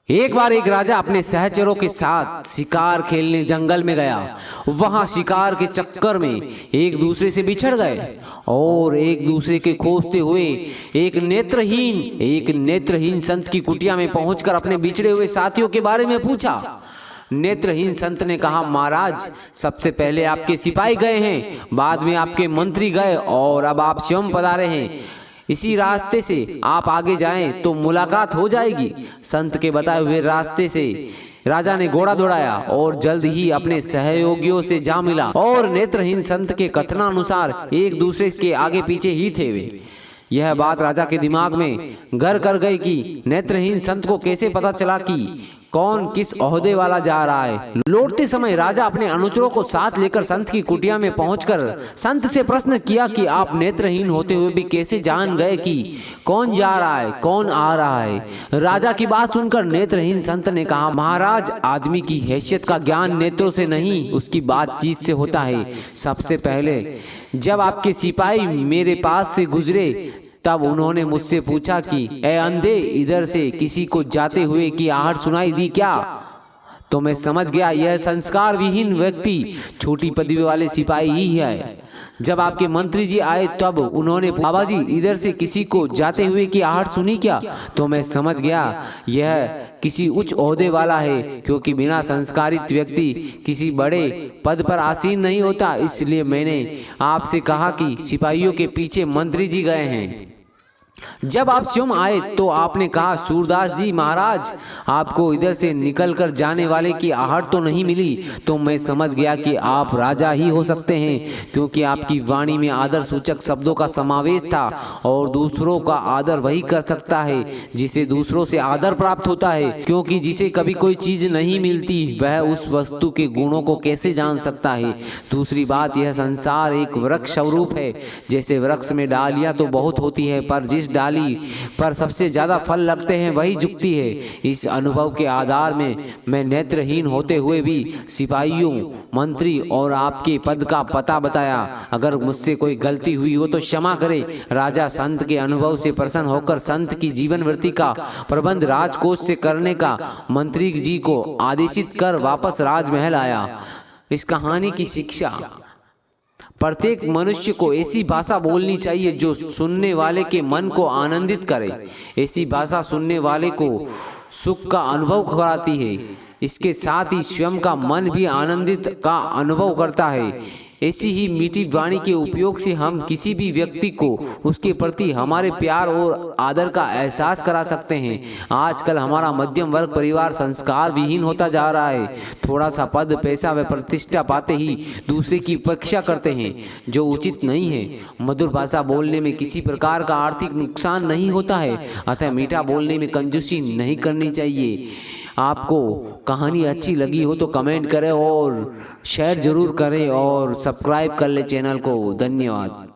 एक बार एक राजा अपने सहचरों के साथ शिकार खेलने जंगल में गया। वहां शिकार के चक्कर में एक दूसरे से बिछड़ गए और एक दूसरे के खोजते हुए एक नेत्रहीन संत की कुटिया में पहुंचकर अपने बिछड़े हुए साथियों के बारे में पूछा। नेत्रहीन संत ने कहा, महाराज, सबसे पहले आपके सिपाही गए हैं, बाद में आपके मंत्री गए और अब आप स्वयं पधारे हैं। इसी रास्ते से आप आगे जाएं तो मुलाकात हो जाएगी। संत के बताए हुए रास्ते से राजा ने घोड़ा दौड़ाया और जल्द ही अपने सहयोगियों से जा मिला और नेत्रहीन संत के कथनानुसार एक दूसरे के आगे पीछे ही थे वे। यह बात राजा के दिमाग में घर कर गई कि नेत्रहीन संत को कैसे पता चला कि कौन किस ओहदे वाला जा रहा है। लौटते समय राजा अपने अनुचरों को साथ लेकर संत की कुटिया में पहुंचकर संत से प्रश्न किया कि आप नेत्रहीन होते हुए भी कैसे जान गए कि कौन जा रहा है, कौन आ रहा है। राजा की बात सुनकर नेत्रहीन संत ने कहा, महाराज, आदमी की हैसियत का ज्ञान नेत्रों से नहीं उसकी बातचीत से होता है। सबसे पहले जब आपके सिपाही मेरे पास से गुजरे तब उन्होंने मुझसे पूछा कि ए अंधे, इधर से किसी को जाते हुए की आहट सुनाई दी क्या? तो मैं समझ गया यह संस्कार विहीन व्यक्ति छोटी पदवी वाले सिपाही ही है। जब आपके मंत्री जी आए तब उन्होंने बाबा जी, इधर से किसी को जाते हुए की आहट सुनी क्या? तो मैं समझ गया यह किसी उच्च ओहदे वाला है, क्योंकि बिना संस्कारित व्यक्ति किसी बड़े पद पर आसीन नहीं होता। इसलिए मैंने आपसे कहा कि सिपाहियों के पीछे मंत्री जी गए हैं। जब आप स्वयं आए तो आपने कहा, सूरदास जी महाराज, आपको इधर से निकलकर जाने वाले की आहट तो नहीं मिली। तो मैं समझ गया कि आप राजा ही हो सकते हैं, क्योंकि आपकी वाणी में आदर सूचक शब्दों का समावेश था और दूसरों का आदर वही कर सकता है जिसे दूसरों से आदर प्राप्त होता है, क्योंकि जिसे कभी कोई चीज नहीं मिलती वह उस वस्तु के गुणों को कैसे जान सकता है। दूसरी बात, यह संसार एक वृक्ष स्वरूप है। जैसे वृक्ष में डालियां तो बहुत होती है, पर जिस डाली पर सबसे ज्यादा फल लगते हैं वही झुकती है। इस अनुभव के आधार में मैं नेत्रहीन होते हुए भी सिपाहियों, मंत्री और आपके पद का पता बताया। अगर मुझसे कोई गलती हुई हो तो क्षमा करें। राजा संत के अनुभव से प्रसन्न होकर संत की जीवन वृत्ति का प्रबंध राजकोष से करने का मंत्री जी को आदेशित कर वापस राजमहल आया। इस कहानी की शिक्षा, प्रत्येक मनुष्य को ऐसी भाषा बोलनी चाहिए जो सुनने वाले के मन को आनंदित करे। ऐसी भाषा सुनने वाले को सुख का अनुभव कराती है, इसके साथ ही स्वयं का मन भी आनंदित का अनुभव करता है। ऐसी ही मीठी वाणी के उपयोग से हम किसी भी व्यक्ति को उसके प्रति हमारे प्यार और आदर का एहसास करा सकते हैं। आजकल हमारा मध्यम वर्ग परिवार संस्कार विहीन होता जा रहा है। थोड़ा सा पद, पैसा व प्रतिष्ठा पाते ही दूसरे की उपेक्षा करते हैं, जो उचित नहीं है। मधुर भाषा बोलने में किसी प्रकार का आर्थिक नुकसान नहीं होता है, अतः मीठा बोलने में कंजूसी नहीं करनी चाहिए। आपको कहानी अच्छी लगी हो तो कमेंट करें और शेयर जरूर करें और सब्सक्राइब कर ले चैनल को। धन्यवाद।